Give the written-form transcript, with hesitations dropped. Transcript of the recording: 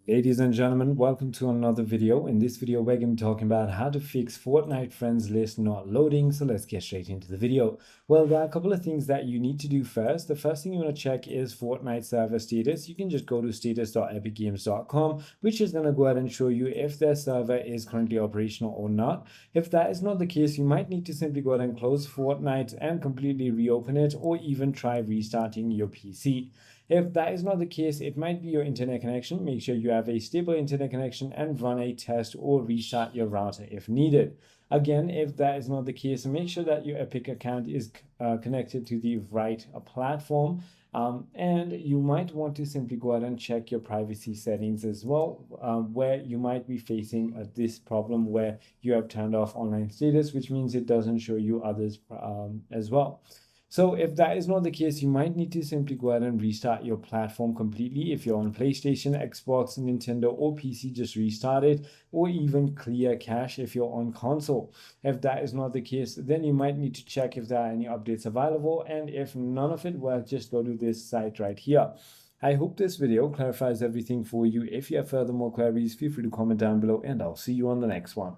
Ladies and gentlemen, welcome to another video. In this video, we're going to be talking about how to fix Fortnite friends list not loading. So let's get straight into the video. Well, there are a couple of things that you need to do first. The first thing you want to check is Fortnite server status. You can just go to status.epicgames.com, which is going to go ahead and show you if their server is currently operational or not. If that is not the case, you might need to simply go ahead and close Fortnite and completely reopen it, or even try restarting your PC. If that is not the case, it might be your internet connection. Make sure you have a stable internet connection and run a test or restart your router if needed. Again, if that is not the case, make sure that your Epic account is connected to the right platform. And you might want to simply go ahead and check your privacy settings as well, where you might be facing this problem where you have turned off online status, which means it doesn't show you others as well. So if that is not the case, you might need to simply go ahead and restart your platform completely. If you're on PlayStation, Xbox, Nintendo, or PC, just restart it, or even clear cache if you're on console. If that is not the case, then you might need to check if there are any updates available, and if none of it, well, just go to this site right here. I hope this video clarifies everything for you. If you have further more queries, feel free to comment down below, and I'll see you on the next one.